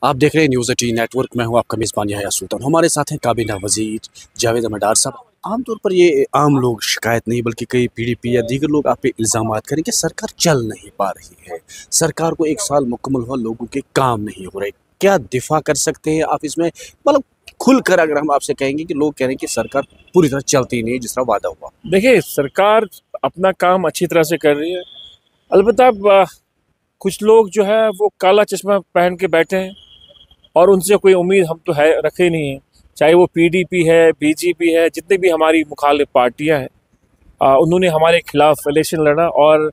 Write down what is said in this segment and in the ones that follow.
आप देख रहे हैं न्यूज़ 18 नेटवर्क में हूं आपका मेज़बान यहया सुल्तान। हमारे साथ हैं काबीना वज़ीर जावेद अहमद डार साहब। आमतौर पर ये आम लोग शिकायत नहीं बल्कि कई पीडीपी या दीगर लोग आप पे इल्ज़ामात करें कि सरकार चल नहीं पा रही है, सरकार को 1 साल मुकम्मल हुआ, लोगों के काम नहीं हो रहे। क्या दिफा कर सकते हैं आप इसमें? मतलब खुलकर अगर हम आपसे कहेंगे कि लोग कह रहे हैं कि सरकार पूरी तरह चलती नहीं है जिस तरह वादा हुआ। देखिए, सरकार अपना काम अच्छी तरह से कर रही है। अलबत्ता कुछ लोग जो है वो काला चश्मा पहन के बैठे हैं और उनसे कोई उम्मीद हम तो है रखे नहीं है। चाहे वो पीडीपी है, बीजेपी है, जितनी भी हमारी मुखालिफ पार्टियां हैं, उन्होंने हमारे खिलाफ इलेक्शन लड़ा और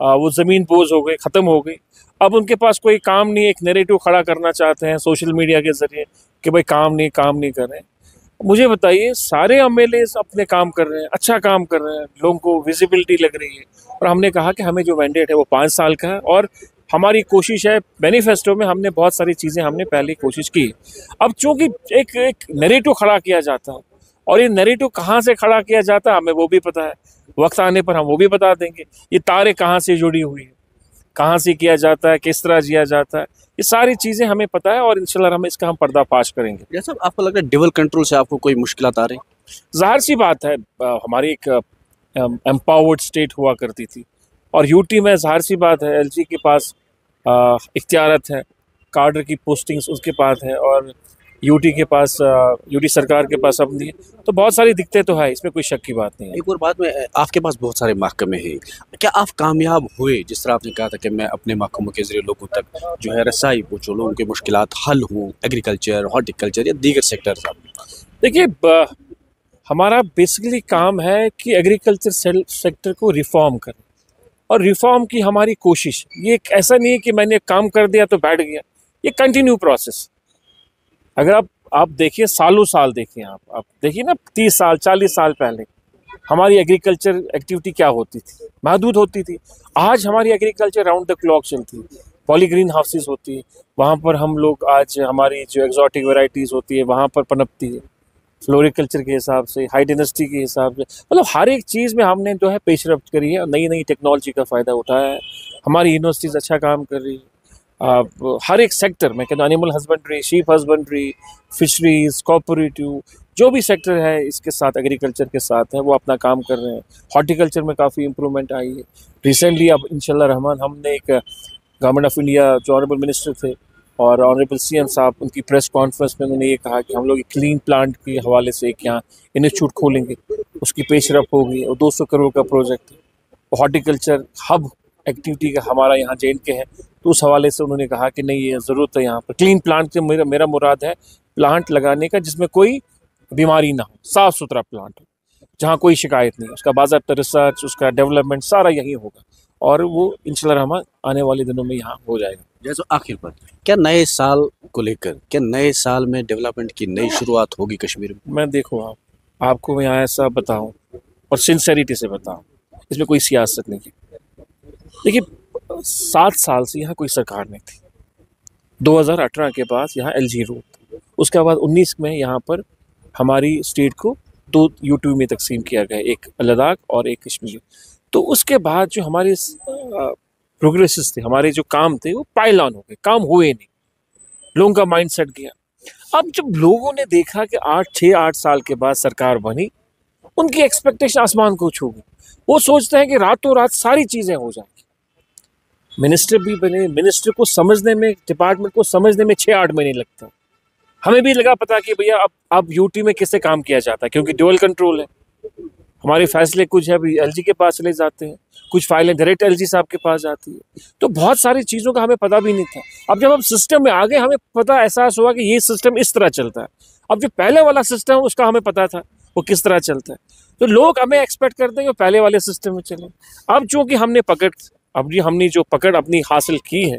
वो ज़मीन बोझ हो गई, ख़त्म हो गई। अब उनके पास कोई काम नहीं, एक नैरेटिव खड़ा करना चाहते हैं सोशल मीडिया के ज़रिए कि भाई काम नहीं कर रहे हैं। मुझे बताइए, सारे एमएलए अपने काम कर रहे हैं, अच्छा काम कर रहे हैं, लोगों को विजिबिलिटी लग रही है। और हमने कहा कि हमें जो मैंडेट है वो 5 साल का है और हमारी कोशिश है, मैनिफेस्टो में हमने बहुत सारी चीज़ें हमने पहले कोशिश की। अब चूंकि एक नैरेटिव खड़ा किया जाता है और ये नैरेटिव कहाँ से खड़ा किया जाता है हमें वो भी पता है, वक्त आने पर हम वो भी बता देंगे। ये तारें कहाँ से जुड़ी हुई है, कहाँ से किया जाता है, किस तरह किया जाता है, ये सारी चीज़ें हमें पता है और इंशाल्लाह हम पर्दाफाश करेंगे। जैसा आपको लग रहा है डबल कंट्रोल से आपको कोई मुश्किलात आ रही? ज़ाहिर सी बात है, हमारी एक एम्पावर्ड स्टेट हुआ करती थी और यूटी में ज़ाहिर सी बात है एलजी के पास इख्तियारत है, कार्डर की पोस्टिंग्स उसके पास है और यूटी के पास यूटी सरकार के पास अब नहीं है। तो बहुत सारी दिक्कतें तो है, इसमें कोई शक की बात नहीं है। एक और बात में आपके पास बहुत सारे महकमे हैं, क्या आप कामयाब हुए जिस तरह आपने कहा था कि मैं अपने महकमों के ज़रिए लोगों तक जो है रसाई पहुँचूँ, लोगों की मुश्किलात हल हों, एग्रीकल्चर, हॉर्टिकल्चर या दीगर सेक्टर्स आप? देखिए, हमारा बेसिकली काम है कि एग्रीकल्चर सेक्टर को रिफॉर्म करें और रिफॉर्म की हमारी कोशिश, ये एक ऐसा नहीं है कि मैंने काम कर दिया तो बैठ गया, ये कंटिन्यू प्रोसेस। अगर आप देखिए, सालों साल देखिए, आप देखिए ना, 30 साल 40 साल पहले हमारी एग्रीकल्चर एक्टिविटी क्या होती थी, महदूद होती थी। आज हमारी एग्रीकल्चर राउंड द क्लॉक चलती है, पॉलीग्रीन हाउसेस होती है, वहाँ पर हम लोग आज हमारी जो एग्जॉटिक वैरायटीज़ होती है वहाँ पर पनपती है, फ्लोरिकल्चर के हिसाब से, हाई डेंसिटी के हिसाब से, मतलब हर एक चीज़ में हमने जो है पेशरफ्त करी है, नई नई टेक्नोलॉजी का फ़ायदा उठाया है। हमारी यूनिवर्सिटीज़ अच्छा काम कर रही है। हर एक सेक्टर में, कहते animal husbandry, sheep husbandry, fisheries, cooperative, जो भी सेक्टर है इसके साथ, एग्रीकल्चर के साथ है, वो अपना काम कर रहे हैं। हॉर्टिकल्चर में काफ़ी इम्प्रूवमेंट आई है रिसेंटली। अब इंशाल्लाह रहमान हमने एक गवर्नमेंट ऑफ इंडिया जो ऑनरेबल मिनिस्टर थे और ऑनरेबल सीएम साहब, उनकी प्रेस कॉन्फ्रेंस में उन्होंने ये कहा कि हम लोग क्लीन प्लांट के हवाले से एक यहाँ इंस्टीट्यूट खोलेंगे, उसकी पेशरफ होगी और 200 करोड़ का प्रोजेक्ट है। हॉर्टिकल्चर हब एक्टिविटी का हमारा यहाँ JNK है, तो उस हवाले से उन्होंने कहा कि नहीं, ये ज़रूरत है यहाँ पर क्लीन प्लांट से। मेरा मुराद है प्लांट लगाने का जिसमें कोई बीमारी ना हो, साफ़ सुथरा प्लांट हो, जहाँ कोई शिकायत नहीं, उसका बाज़ाब्ता रिसर्च, उसका डेवलपमेंट सारा यहीं होगा और वो इंशाल्लाह रहमान आने वाले दिनों में यहाँ हो जाएगा। जैसे आखिर पर क्या नए साल को लेकर, क्या नए साल में डेवलपमेंट की नई शुरुआत होगी कश्मीर में? मैं देखो, आपको मैं यहाँ ऐसा बताऊँ और सिंसेरिटी से बताऊँ, इसमें कोई सियासत नहीं है। देखिए, 7 साल से यहाँ कोई सरकार नहीं थी। 2018 के बाद यहाँ LG रूल, उसके बाद 19 में यहाँ पर हमारी स्टेट को 2 यूटी में तकसीम किया गया, एक लद्दाख और एक कश्मीर। तो उसके बाद जो हमारे प्रोग्रेसेस थे, हमारे जो काम थे, वो पाइल ऑन हो गए, काम हुए नहीं, लोगों का माइंड सेट गया। अब जब लोगों ने देखा कि 6-8 साल के बाद सरकार बनी, उनकी एक्सपेक्टेशन आसमान को छू गई। वो सोचते हैं कि रातों रात सारी चीज़ें हो जाएंगी। मिनिस्टर भी बने, मिनिस्टर को समझने में, डिपार्टमेंट को समझने में 6-8 महीने लगता। हमें भी लगा पता कि भैया अब यूटी में किससे काम किया जाता है, क्योंकि ड्यूअल कंट्रोल है। हमारे फैसले कुछ है LG के पास चले जाते हैं, कुछ फाइलें डायरेक्ट LG साहब के पास जाती है, तो बहुत सारी चीज़ों का हमें पता भी नहीं था। अब जब हम सिस्टम में आ गए, हमें पता, एहसास हुआ कि ये सिस्टम इस तरह चलता है। अब जो पहले वाला सिस्टम है उसका हमें पता था वो किस तरह चलता है, तो लोग हमें एक्सपेक्ट करते हैं कि पहले वाले सिस्टम में चले। अब चूँकि हमने जो पकड़ अपनी हासिल की है,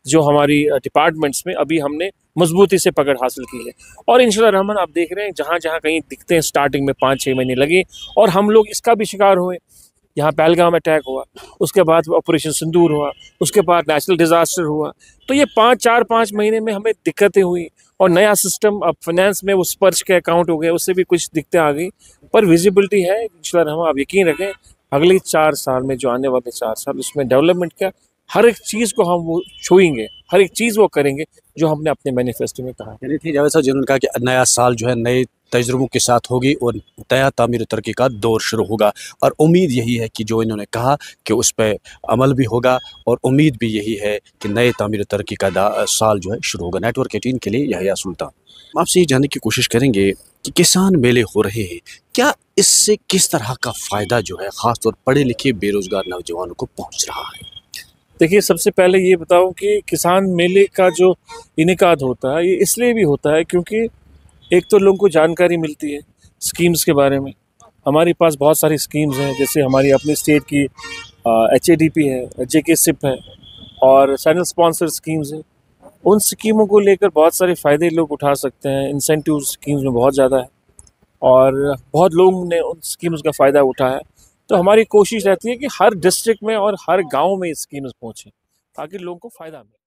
जो हमारी डिपार्टमेंट्स में अभी हमने मजबूती से पकड़ हासिल की है और इंशाल्लाह रहमान आप देख रहे हैं जहाँ जहाँ कहीं दिखते हैं, स्टार्टिंग में 5-6 महीने लगे और हम लोग इसका भी शिकार हुए। यहाँ पहलगाम अटैक हुआ, उसके बाद ऑपरेशन सिंदूर हुआ, उसके बाद नेशनल डिज़ास्टर हुआ, तो ये 5 महीने में हमें दिक्कतें हुई और नया सिस्टम अब फाइनेंस में वो स्पर्श के अकाउंट हो गए, उससे भी कुछ दिक्कतें आ गई, पर विजिबिलिटी है इंशाल्लाह रहमान। आप यकीन रखें, अगले 4 साल में, जो आने वाले 4 साल, उसमें डेवलपमेंट क्या, हर एक चीज़ को हम वो छुएंगे, हर एक चीज़ वो करेंगे जो हमने अपने मैनिफेस्टो में कहा है। यानी थी जावेद साहब जिन्होंने कहा कि नया साल जो है नए तजुर्बों के साथ होगी और नया तामीर तरक्की का दौर शुरू होगा, और उम्मीद यही है कि जो इन्होंने कहा कि उस पर अमल भी होगा, और उम्मीद भी यही है कि नए तामीर तरक्की का साल जो है शुरू होगा। नेटवर्क 18 के लिए यहया सुल्तान। हम आपसे ये जानने की कोशिश करेंगे कि किसान मेले हो रहे हैं, क्या इससे किस तरह का फ़ायदा जो है ख़ासतौर पढ़े लिखे बेरोज़गार नौजवानों को पहुँच रहा है? देखिए, सबसे पहले ये बताऊं कि किसान मेले का जो इनेकाद होता है ये इसलिए भी होता है क्योंकि एक तो लोगों को जानकारी मिलती है स्कीम्स के बारे में। हमारे पास बहुत सारी स्कीम्स हैं, जैसे हमारी अपनी स्टेट की HADP है, JK SIP है और सेंट्रल स्पॉन्सर स्कीम्स हैं। उन स्कीमों को लेकर बहुत सारे फ़ायदे लोग उठा सकते हैं। इंसेंटिव स्कीम्स में बहुत ज़्यादा है और बहुत लोगों ने उन स्कीम्स का फ़ायदा उठाया है। तो हमारी कोशिश रहती है कि हर डिस्ट्रिक्ट में और हर गांव में स्कीम्स पहुँचें ताकि लोगों को फ़ायदा मिले।